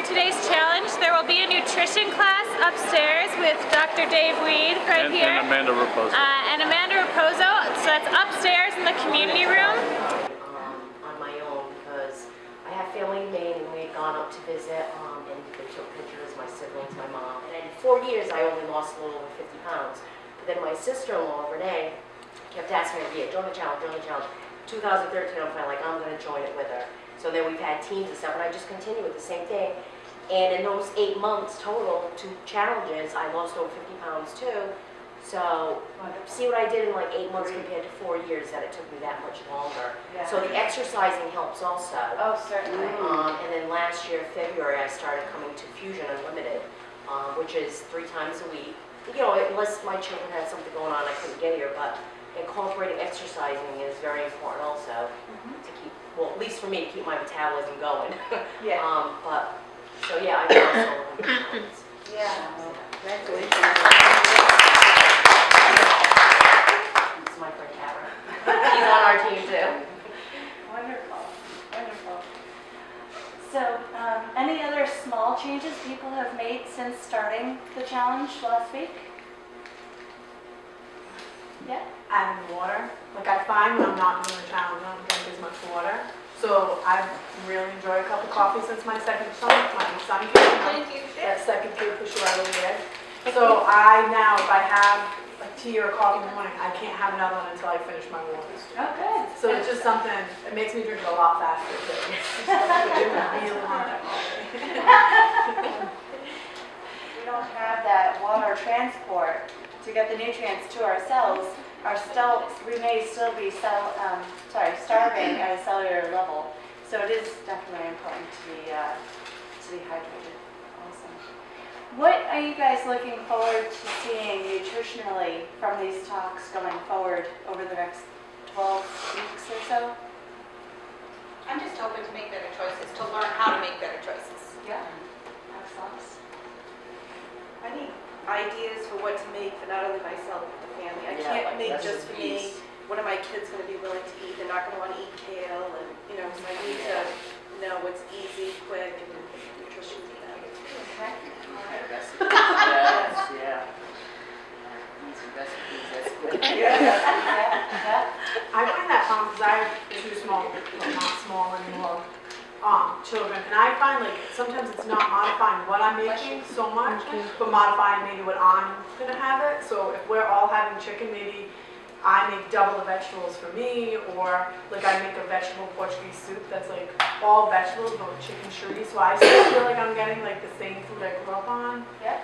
today's challenge. There will be a nutrition class upstairs with Dr. Dave Weed right here. And Amanda Raposo. So that's upstairs in the community room. On my own, because I have family in Maine and we had gone up to visit and they took pictures, my siblings, my mom. And in 4 years I only lost a little over 50 pounds. But then my sister-in-law, Renee, kept asking me every year, join the challenge, join the challenge. 2013, I'm finally like, I'm going to join it with her. So then we've had teams and stuff, and I just continue with the same thing. And in those 8 months total, 2 challenges, I lost over 50 pounds too. So see what I did in like 8 months compared to 4 years, that it took me that much longer. Yeah. So the exercising helps also. Oh, certainly. And then last year, February, I started coming to Fusion Unlimited, which is 3 times a week. You know, unless my children had something going on, I couldn't get here, but incorporating exercising is very important also to keep, well, at least for me, to keep my metabolism going. Yeah. So yeah, I also Yeah. Congratulations. This is my friend Kara. He's on our team too. Wonderful. Wonderful. So, any other small changes people have made since starting the challenge last week? Yeah? Adding water. Like I find when I'm not doing the challenge, I don't drink as much water. So I've really enjoyed a cup of coffee since my second son came. Thank you. That second kid pushed right over there. So I now, if I have a tea or a coffee in the morning, I can't have another one until I finish my waters. Oh, good. So it's just something, it makes me drink it a lot faster too. I really want that coffee. We don't have that water transport to get the nutrients to our cells. We may still be starving at a cellular level. So it is definitely important to be hydrated. Awesome. What are you guys looking forward to seeing nutritionally from these talks going forward over the next 12 weeks or so? I'm just hoping to make better choices, to learn how to make better choices. Yeah. Excellent. I need ideas for what to make for not only myself but the family. I Yeah, can't like make just for recipes. me. What are my kids going to be willing to eat? They're not going to want to eat kale, and so I need to know what's easy, quick, and nutritious for them. Okay. Yes, yeah. Easy recipes, that's good. Yeah. I find that because I have 2 small, well not small anymore, children, and I find like sometimes it's not modifying what I'm making so much, but modifying maybe what I'm gonna have it. So if we're all having chicken, maybe I make double the vegetables for me, or like I make a vegetable Portuguese soup that's like all vegetables but with chicken chorizo. So I still feel like I'm getting like the same food I grew up on, Yeah.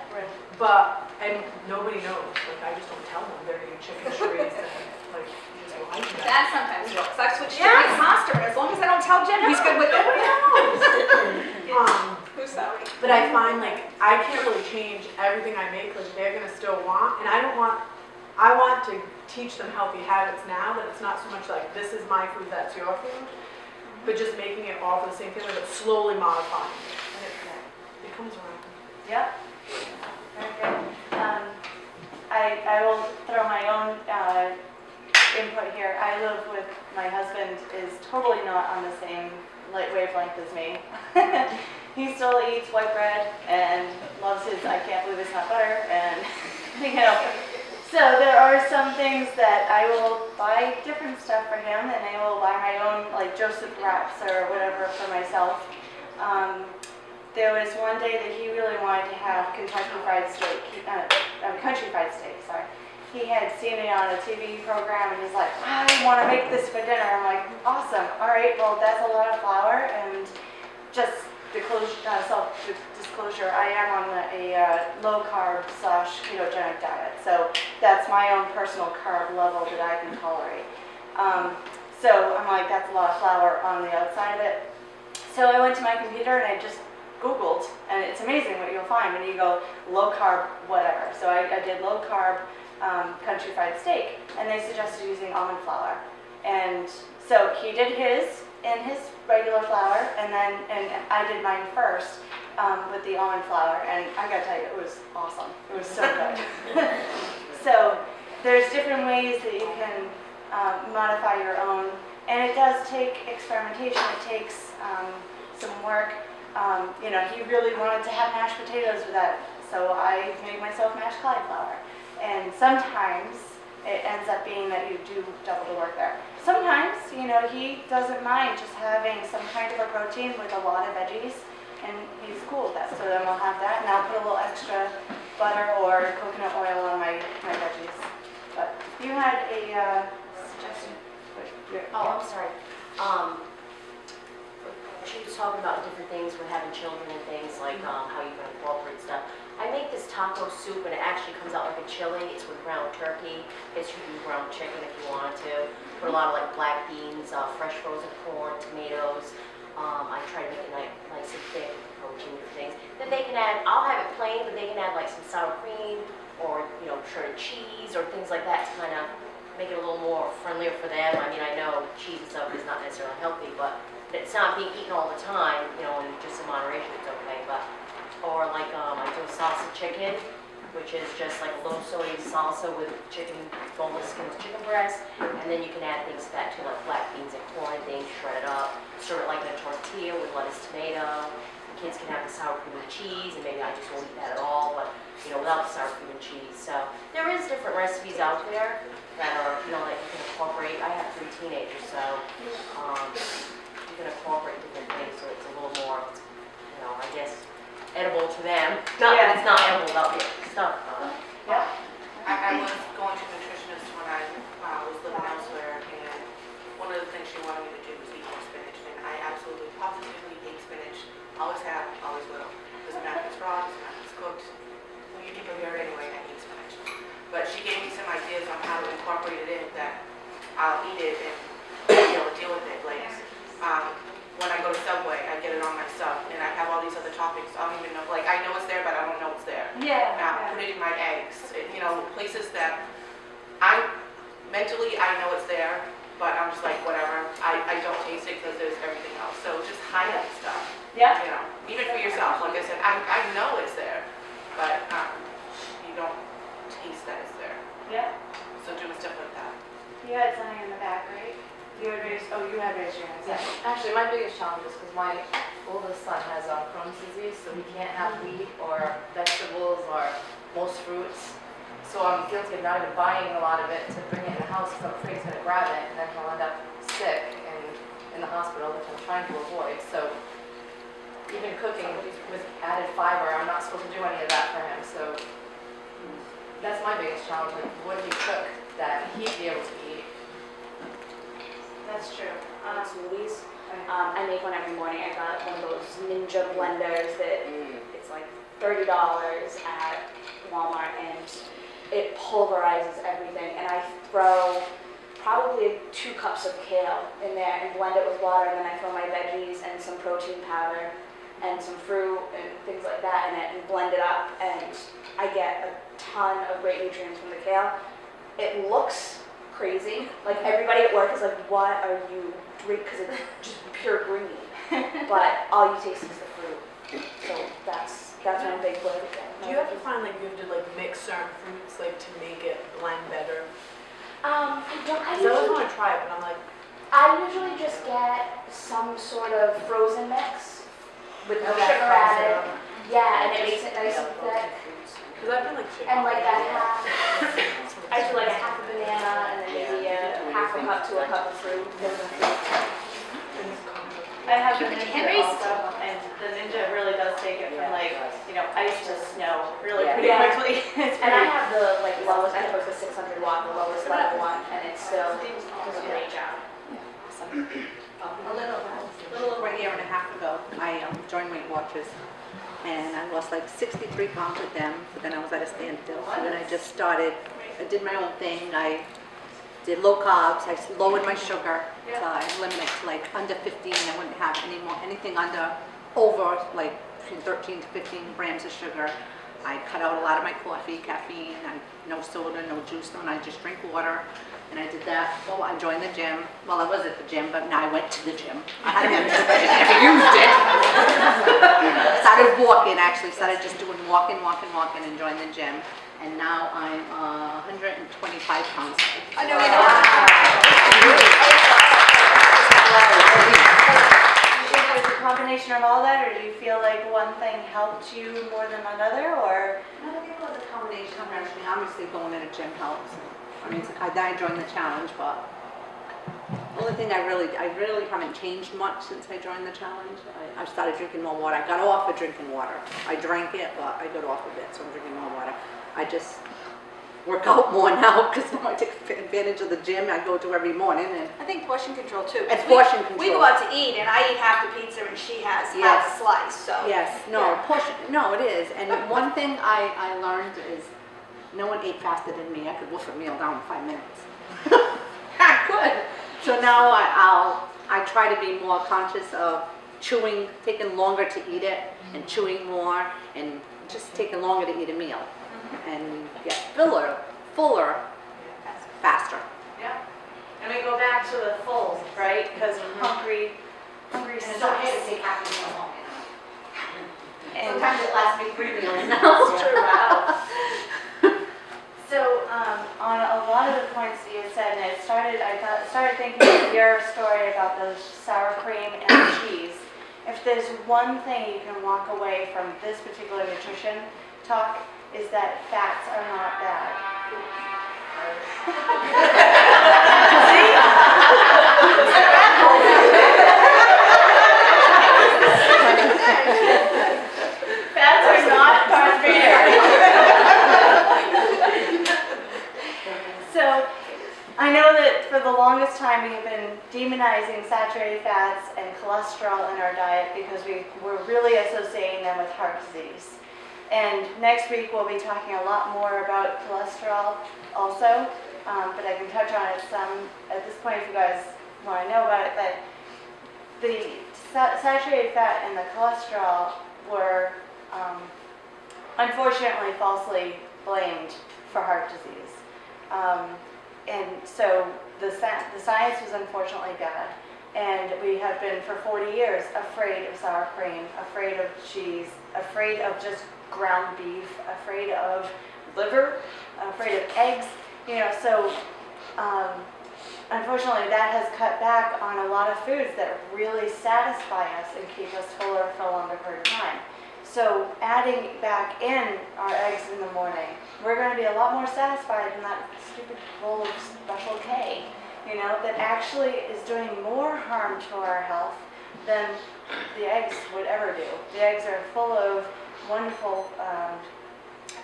and nobody knows. Like I just don't tell them they're eating chicken chorizo and like just like that. That sometimes works. I've switched to Greek pasta, and as long as I don't tell Jim, he's good with it. Who's sorry? But I find like I can't really change everything I make. Like they're gonna still want, and I want to teach them healthy habits now. That it's not so much like this is my food, that's your food, but just making it all for the same family, but slowly modifying it, and it comes around. Yep. Very good. I will throw my own input here. I live with my husband is totally not on the same wavelength as me. He still eats white bread and loves his I can't believe it's not butter, and so there are some things that I will buy different stuff for him, and I will buy my own like Joseph wraps or whatever for myself. There was one day that he really wanted to have Kentucky Fried Steak, Country Fried Steak, sorry. He had seen it on a TV program and he's like, I want to make this for dinner. I'm like, awesome. All right, well, that's a lot of flour, and just self-disclosure, I am on a low-carb / ketogenic diet. So that's my own personal carb level that I can tolerate. So I'm like, that's a lot of flour on the outside of it. So I went to my computer and I just Googled, and it's amazing what you'll find when you go low-carb whatever. So I did low-carb country fried steak, and they suggested using almond flour. And so he did his in his regular flour, and I did mine first with the almond flour, and I gotta tell you, it was awesome. It was so good. So there's different ways that you can modify your own, and it does take experimentation. It takes some work. You know, he really wanted to have mashed potatoes with that, so I made myself mashed cauliflower. And sometimes it ends up being that you do double the work there. Sometimes, you know, he doesn't mind just having some kind of a protein with a lot of veggies, and he's cool with that. So then we'll have that, and I'll put a little extra butter or coconut oil on my veggies. But you had a suggestion. Oh, I'm sorry. She was talking about different things with having children and things like how you can incorporate stuff. I make this taco soup and it actually comes out like a chili. It's with ground turkey. It's you can do ground chicken if you want to. Put a lot of like black beans, fresh frozen corn, tomatoes. I try to make it nice and thick with protein and things. Then they can add, I'll have it plain, but they can add like some sour cream or, you know, shredded cheese or things like that to kind of make it a little more friendlier for them. I mean, I know cheese and stuff is not necessarily healthy, but it's not being eaten all the time, you know, and just in moderation it's okay. But, or like I do a salsa chicken, which is just like a low sodium salsa with chicken, boneless skin chicken breast, and then you can add things to that too, like black beans and corn and things, shred it up, serve it like in a tortilla with lettuce, tomato. The kids can have the sour cream and cheese, and maybe I just won't eat that at all, but you know, without the sour cream and cheese. So there is different recipes out there that are, you know, that you can incorporate. I have 3 teenagers, so you can incorporate different things so it's a little more, you know, I guess, edible to them. Not that it's not edible without the stuff. Yeah. I was going to a nutritionist when I was living elsewhere, and one of the things she wanted me to do was eat more spinach, and I absolutely positively hate spinach. Always have, always will. Doesn't matter if it's raw, doesn't matter if it's cooked. When you prepare it anyway, I hate spinach. But she gave me some ideas on how to incorporate it in that I'll eat it and be able to deal with it. Like when I go to Subway, I get it on my sub, and I have all these other toppings. I don't even know, like I know it's there, but I don't know it's there. Yeah. Put it in my eggs. You know, places that mentally I know it's there, but I'm just like, whatever. I don't taste it because there's everything else. So just hide that stuff. Yeah. You know, even for yourself. Like I said, I know it's there, but you don't taste that it's there. Yeah. So doing stuff like that. You had something in the back, right? You had raised your hands. Yeah, actually, my biggest challenge is because my oldest son has Crohn's disease, so he can't have wheat or vegetables or most fruits. So I'm guilty of not even buying a lot of it to bring it in the house because I'm afraid he's going to grab it and then he'll end up sick and in the hospital, which I'm trying to avoid. So even cooking with added fiber, I'm not supposed to do any of that for him. So that's my biggest challenge. Like, what do you cook that he'd be able to eat? That's true. Smoothies. I make one every morning. I got one of those Ninja blenders that it's like $30 at Walmart, and it pulverizes everything. And I throw probably 2 cups of kale in there and blend it with water, and then I throw my veggies and some protein powder and some fruit and things like that in it and blend it up, and I get a ton of great nutrients from the kale. It looks crazy. Like everybody at work is like, what are you drinking? Because it's just pure green. But all you taste is the fruit. So that's one big blend thing. Do you have to find like you have to like mix certain fruits like to make it blend better? I don't. Because I always want to try it, but I'm like, I usually just get some sort of frozen mix with no that sugar fries it added. up. Yeah, and it makes it nice and thick. Because I've been like chicken. And like that half, I do like a half a banana and then maybe a half a cup to a cup of fruit. I have the Ninja also, and the Ninja really does take it from like, you know, ice to snow really pretty Yeah. quickly. And I have the like lowest, I have like the 600 watt, the lowest level one, and it still does a great job. A little over a year and a half ago, I joined Weight Watchers, and I lost like 63 pounds with them, but then I was at a standstill. So then I just started, I did my own thing. I did low carbs, I lowered my sugar, so I limited to like under 15. I wouldn't have anything over like between 13 to 15 grams of sugar. I cut out a lot of my coffee, caffeine, and no soda, no juice, and I just drink water. And I did that. Well, I joined the gym. Well, I was at the gym, but now I went to the gym. I had a membership, but I never used it. Started walking, actually. Started just doing walking, and joined the gym. And now I'm 125 pounds. I know. combination of all that, or do you feel like one thing helped you more than another, or? No, I think it was a combination of everything. Obviously, going to the gym helps. I mean, I joined the challenge, but the only thing I really haven't changed much since I joined the challenge. I've started drinking more water. I got off of drinking water. I drank it, but I got off of it, so I'm drinking more water. I just work out more now because I take advantage of the gym I go to every morning. And I think portion control too. it's portion control. We go out to eat and I eat half the pizza and she has half a slice, so. Yes, no, no, it is. And one thing I learned is no one ate faster than me. I could wolf a meal down in 5 minutes. I could. So now I try to be more conscious of chewing, taking longer to eat it, and chewing more, and just taking longer to eat a meal. And get fuller faster. Yeah. And we go back to the full, right? Because hungry And it's sucks. okay to take half a meal home. And Sometimes it lasts me 3 meals now. That's true, wow. So, on a lot of the points that you said, and I started thinking of your story about the sour cream and the cheese. If there's one thing you can walk away from this particular nutrition talk, is that fats are not bad. Fats are not bad. So, I know that for the longest time we have been demonizing saturated fats and cholesterol in our diet because we're really associating them with heart disease. And next week we'll be talking a lot more about cholesterol also, but I can touch on it some at this point if you guys want to know about it. But the saturated fat and the cholesterol were unfortunately falsely blamed for heart disease. And so the science was unfortunately bad. And we have been for 40 years afraid of sour cream, afraid of cheese, afraid of just ground beef, afraid of liver, afraid of eggs, so unfortunately that has cut back on a lot of foods that really satisfy us and keep us fuller for a longer period of time. So adding back in our eggs in the morning, we're going to be a lot more satisfied than that stupid bowl of Special K, that actually is doing more harm to our health than the eggs would ever do. The eggs are full of wonderful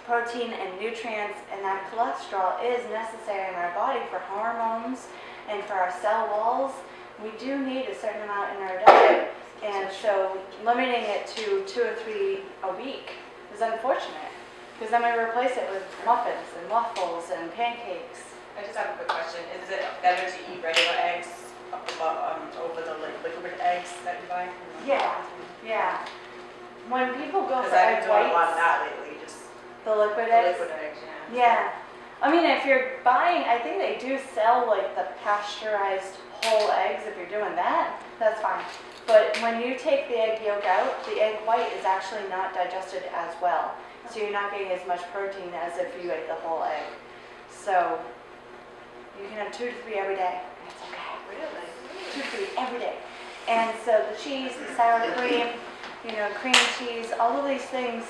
protein and nutrients, and that cholesterol is necessary in our body for hormones and for our cell walls. We do need a certain amount in our diet, and so limiting it to 2 or 3 a week is unfortunate, because then we replace it with muffins and waffles and pancakes. I just have a quick question. Is it better to eat regular eggs over the liquid eggs that you buy? Yeah. When people go Because for I've egg been doing a lot of whites, that lately, just the liquid the eggs, liquid eggs, yeah. yeah. I mean, if you're buying, I think they do sell like the pasteurized whole eggs. If you're doing that, that's fine. But when you take the egg yolk out, the egg white is actually not digested as well. So you're not getting as much protein as if you ate the whole egg. So you can have 2 to 3 every day. That's okay. Really? 2 to 3 every day. And so the cheese, the sour cream, cream cheese, all of these things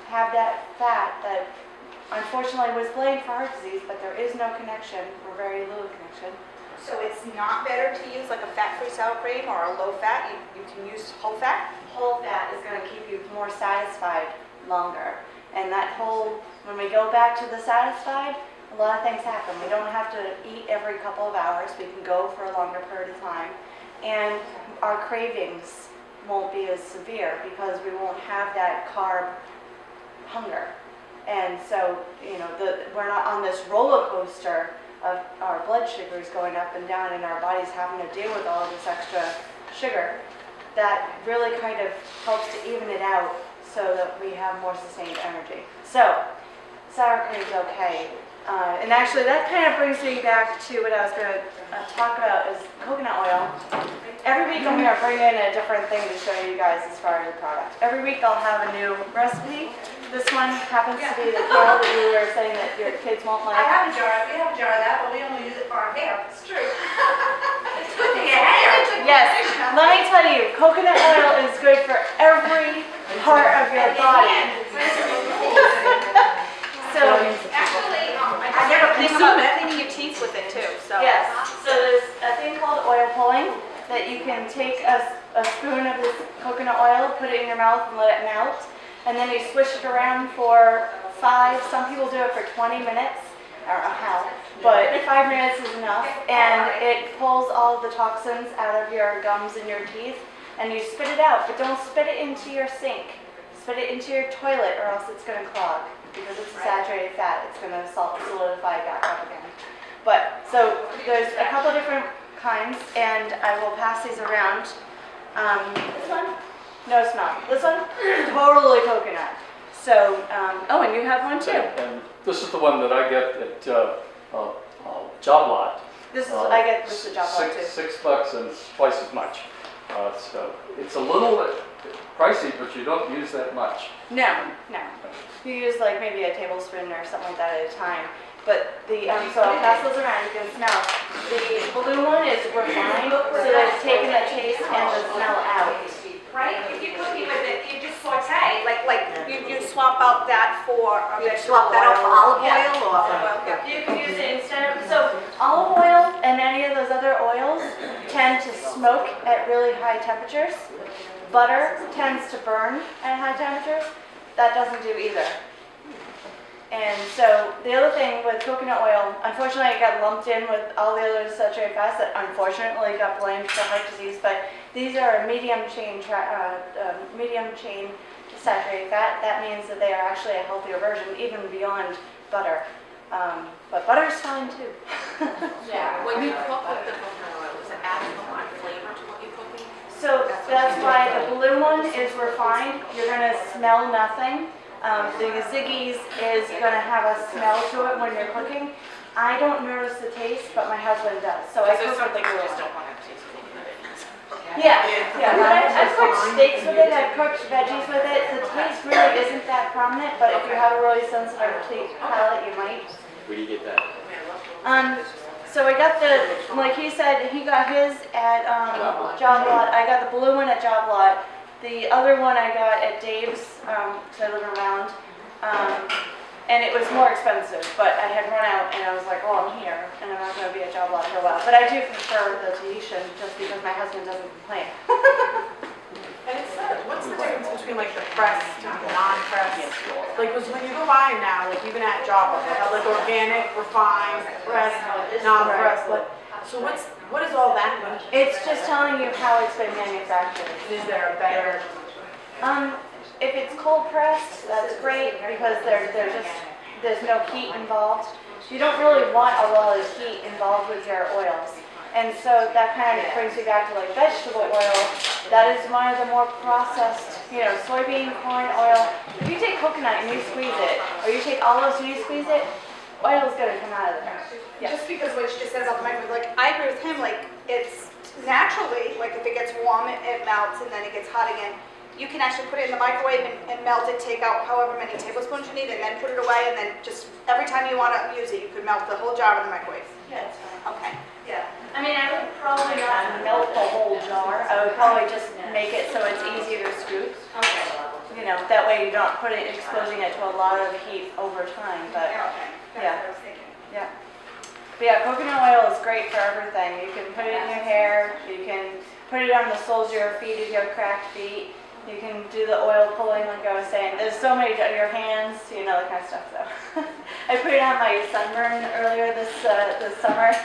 have that fat that unfortunately was blamed for heart disease, but there is no connection, or very little connection. So it's not better to use like a fat-free sour cream or a low fat? You can use whole fat? Whole fat is going to keep you more satisfied longer. And when we go back to the satisfied, a lot of things happen. We don't have to eat every couple of hours. We can go for a longer period of time. And our cravings won't be as severe because we won't have that carb hunger. And so, we're not on this roller coaster of our blood sugars going up and down and our bodies having to deal with all of this extra sugar. That really kind of helps to even it out so that we have more sustained energy. So, sour cream is okay. And actually that kind of brings me back to what I was going to talk about is coconut oil. Every week I'm going to bring in a different thing to show you guys as far as the product. Every week I'll have a new recipe. This one happens to be the kale that you were saying that your kids won't like. We have a jar of that, but we only use it for our hair. It's true. It's good for your hair. Yes, let me tell you, coconut oil is good for every part of your body. So, Actually, I never think about cleaning your teeth with it too, so. yes, so there's a thing called oil pulling that you can take a spoon of this coconut oil, put it in your mouth and let it melt, and then you swish it around for 5, some people do it for 20 minutes, I don't know how, but 5 minutes is enough, and it pulls all of the toxins out of your gums and your teeth, and you spit it out, but don't spit it into your sink. Spit it into your toilet or else it's going to clog, because it's a saturated fat, it's going to solidify back up again. But, so there's a couple different kinds, and I will pass these around. This one? No, it's not. This one? Totally coconut. So, oh, and you have one too. And this is the one that I get at Job Lot. This is, I get this is a job lot too. $6 and it's twice as much. So it's a little pricey, but you don't use that much. No, no. You use like maybe a tablespoon or something like that at a time. But the, so I'll pass those around, you can smell. The blue one is refined, so that it's taking the taste and the smell out. Right, if you're cooking with it, you just saute, like you swap out that for a vegetable Swap that out for olive Yeah. oil or? You can use it instead of, so olive oil and any of those other oils tend to smoke at really high temperatures. Butter tends to burn at high temperatures. That doesn't do either. And so the other thing with coconut oil, unfortunately it got lumped in with all the other saturated fats that unfortunately got blamed for heart disease, but these are a medium chain saturated fat. That means that they are actually a healthier version, even beyond butter. But butter is fine too. Yeah, when you cook with the coconut oil, does it add more flavor to what you're cooking? So that's why the blue one is refined. You're going to smell nothing. The Ziggy's is going to have a smell to it when you're cooking. I don't notice the taste, but my husband does. So I cook with the blue just one. don't want to taste it. Yeah, yeah. I've cooked steaks with it. I've cooked veggies with it. The taste really isn't that prominent, but if you have a really sensitive palate, you might. Where do you get that? So I got the, like he said, he got his at Job Lot. I got the blue one at Job Lot. The other one I got at Dave's, because I live around, and it was more expensive, but I had run out and I was like, oh, I'm here, and I'm not going to be at Job Lot for a while. But I do prefer the Tahitian just because my husband doesn't complain. And it's, what's the difference between like the pressed and the non-pressed? Like, 'cause when you go by now, like even at Java, they have like organic, refined, pressed, non-pressed. So what does all that mean? It's just telling you how it's been manufactured. Is there a better? If it's cold pressed, that's great because there's no heat involved. You don't really want a lot of heat involved with your oils. And so that kind of brings me back to like vegetable oil. That is one of the more processed, soybean, corn oil. If you take coconut and you squeeze it, or you take olives and you squeeze it, oil is going to come out of there. Yeah. Just because what she just said about the microwave, like I agree with him, like it's naturally, like if it gets warm, it melts and then it gets hot again. You can actually put it in the microwave and melt it, take out however many tablespoons you need, and then put it away, and then just every time you want to use it, you could melt the whole jar in the microwave. Yeah, that's fine. Okay. Yeah. I mean, I would probably not melt the whole jar. I would probably just make it so it's easier to scoop. Okay. That way you're not exposing it to a lot of heat over time. But yeah. Yeah. But yeah, coconut oil is great for everything. You can put it in your hair. You can put it on the soles of your feet if you have cracked feet. You can do the oil pulling like I was saying. There's so many, your hands, that kind of stuff. So I put it on my sunburn earlier this summer.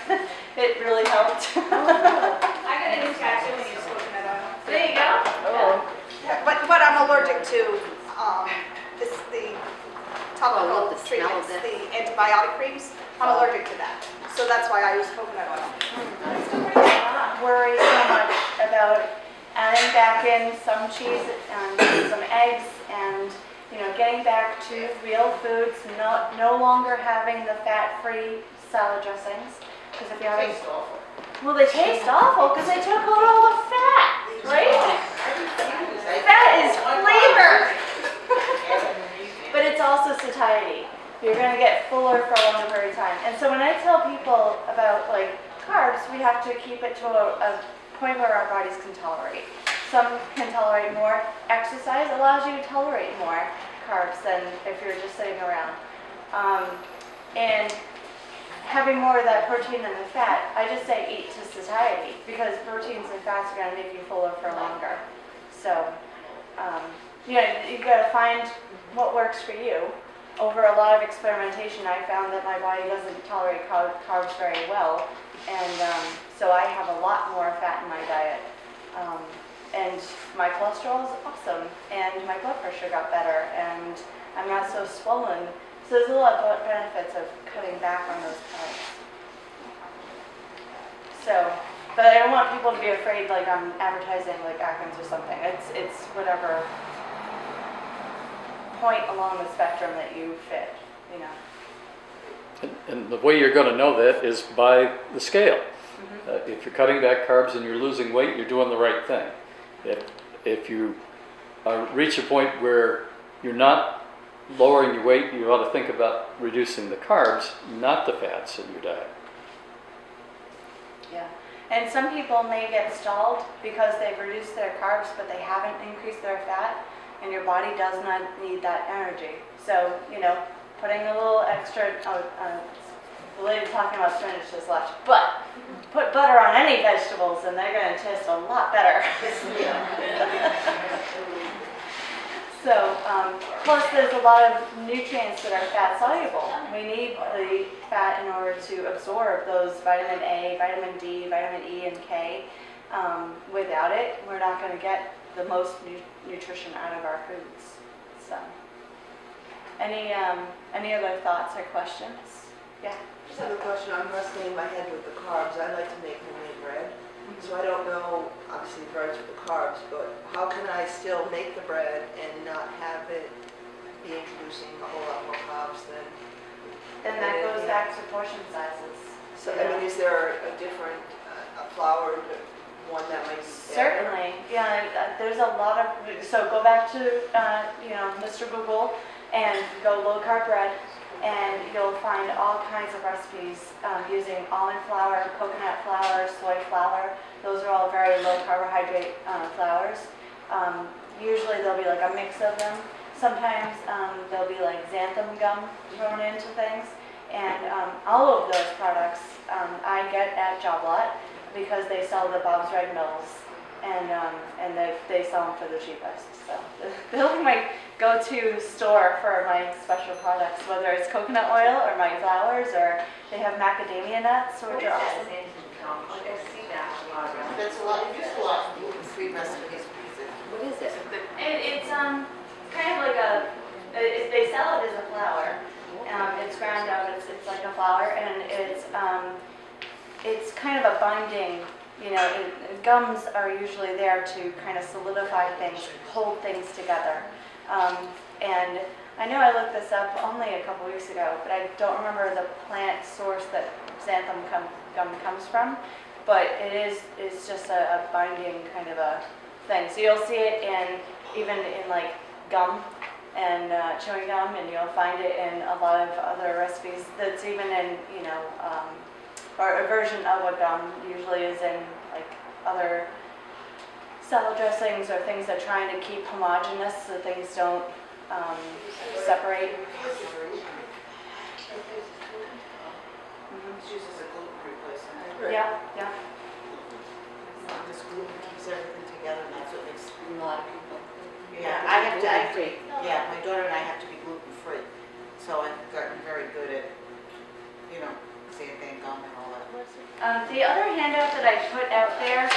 It really helped. I got a new tattoo when you use coconut oil. There you go. Oh. Yeah, but I'm allergic to the topical I love the smell of treatments, this. the antibiotic creams. I'm allergic to that, so that's why I use coconut oil. Not worry so much about adding back in some cheese and some eggs and getting back to real foods, no longer having the fat-free salad dressings. Because if you have well, they taste awful because they took out all the fat, right? Fat is flavor. But it's also satiety. You're going to get fuller for a longer period of time. And so when I tell people about like carbs, we have to keep it to a point where our bodies can tolerate. Some can tolerate more. Exercise allows you to tolerate more carbs than if you're just sitting around. And having more of that protein than the fat, I just say eat to satiety, because proteins and fats are going to make you fuller for longer. So, you've got to find what works for you. Over a lot of experimentation, I found that my body doesn't tolerate carbs very well, and so I have a lot more fat in my diet. And my cholesterol is awesome, and my blood pressure got better, and I'm not so swollen. So there's a lot of benefits of cutting back on those carbs. So, but I don't want people to be afraid like I'm advertising like Atkins or something. It's whatever point along the spectrum that you fit, you know. And the way you're going to know that is by the scale. If you're cutting back carbs and you're losing weight, you're doing the right thing. If you reach a point where you're not lowering your weight, you ought to think about reducing the carbs, not the fats in your diet. Yeah. And some people may get stalled because they've reduced their carbs, but they haven't increased their fat, and your body does not need that energy. So, putting a little extra, the lady talking about spinach just left, but put butter on any vegetables and they're going to taste a lot better. So, plus there's a lot of nutrients that are fat soluble. We need the fat in order to absorb those vitamin A, vitamin D, vitamin E, and K. Without it, we're not going to get the most nutrition out of our foods. So, any other thoughts or questions? Yeah. Just have a question. I'm wrestling in my head with the carbs. I like to make homemade bread. So I don't know, obviously, breads with the carbs, but how can I still make the bread and not have it be introducing a whole lot more carbs than... Then that goes back to portion sizes. So, I mean, is there a different, a floured one that might be better? Certainly. Yeah, there's a lot of... So go back to, Mr. Google and go low-carb bread, and you'll find all kinds of recipes using almond flour, coconut flour, soy flour. Those are all very low carbohydrate flours. Usually there'll be like a mix of them. Sometimes there'll be like xanthan gum thrown into things. And all of those products I get at Job Lot because they sell the Bob's Red Mills, and they sell them for the cheapest. So they'll be my go-to store for my special products, whether it's coconut oil or my flours, or they have macadamia nuts, which are awesome. I see that a lot around. That's a lot, you use a lot of gluten-free recipes. What is it? It's kind of like they sell it as a flour. It's ground out. It's like a flour, and it's kind of a binding. Gums are usually there to kind of solidify things, hold things together. And I know I looked this up only a couple weeks ago, but I don't remember the plant source that xanthan gum comes from. But it's just a binding kind of a thing. So you'll see it even in like gum and chewing gum, and you'll find it in a lot of other recipes. That's even in or a version of a gum usually is in like other salad dressings or things that are trying to keep homogeneous so things don't separate. It's used as a gluten replacement. Yeah. This gluten keeps everything together, and that's what makes A lot of people. Yeah, I have to, Gluten-free. yeah, my daughter and I have to be gluten-free, so I've gotten very good at, xanthan gum and all that. The other handout that I put out there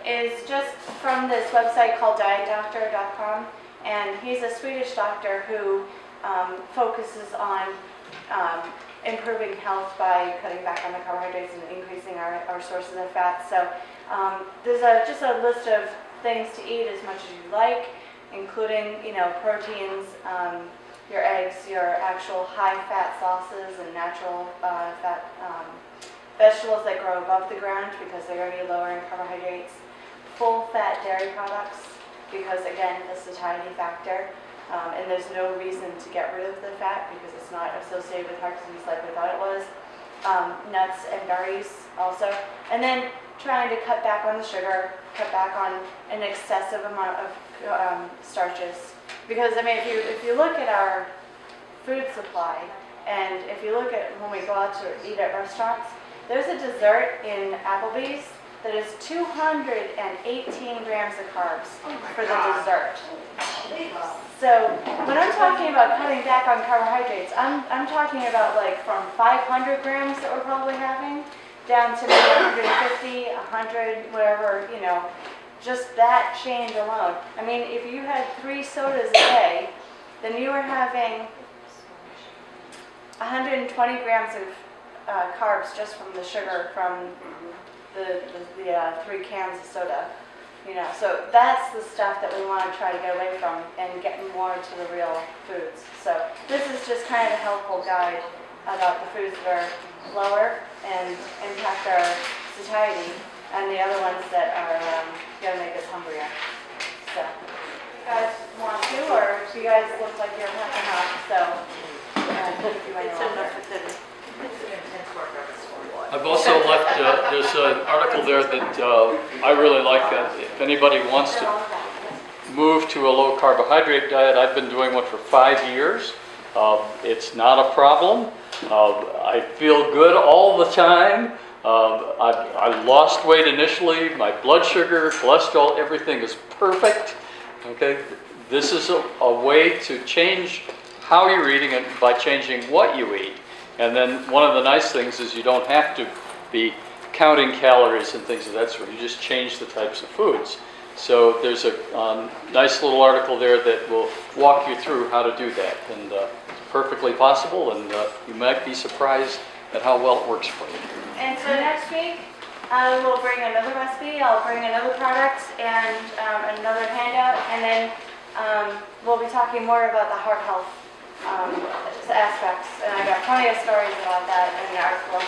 is just from this website called dietdoctor.com, and he's a Swedish doctor who focuses on improving health by cutting back on the carbohydrates and increasing our sources of fat. So there's just a list of things to eat as much as you like, including proteins, your eggs, your actual high-fat sauces, and natural fat vegetables that grow above the ground because they're going to be lower in carbohydrates, full-fat dairy products because, again, the satiety factor, and there's no reason to get rid of the fat because it's not associated with heart disease like we thought it was. Nuts and berries also. And then trying to cut back on the sugar, cut back on an excessive amount of starches. Because I mean, if you look at our food supply, and if you look at when we go out to eat at restaurants, there's a dessert in Applebee's that is 218 grams of carbs for the dessert. So when I'm talking about cutting back on carbohydrates, I'm talking about like from 500 grams that we're probably having down to maybe 150, 100, whatever, you know, just that change alone. I mean, if you had 3 sodas a day, then you were having 120 grams of carbs just from the sugar from the 3 cans of soda. You know, so that's the stuff that we want to try to get away from and get more to the real foods. So this is just kind of a helpful guide about the foods that are lower and impact our satiety, and the other ones that are going to make us hungrier. So, you guys want to, or do you guys look like you're half and half? So, It's enough for today. I've also left, there's an article there that I really like. If anybody wants to move to a low carbohydrate diet, I've been doing one for 5 years. It's not a problem. I feel good all the time. I lost weight initially. My blood sugar, cholesterol, everything is perfect. Okay, this is a way to change how you're eating it by changing what you eat. And then one of the nice things is you don't have to be counting calories and things of that sort. You just change the types of foods. So there's a nice little article there that will walk you through how to do that. And it's perfectly possible, and you might be surprised at how well it works for you. And so next week, I will bring another recipe, I'll bring another product, and another handout, and then we'll be talking more about the heart health aspects. And I got plenty of stories about that in the article.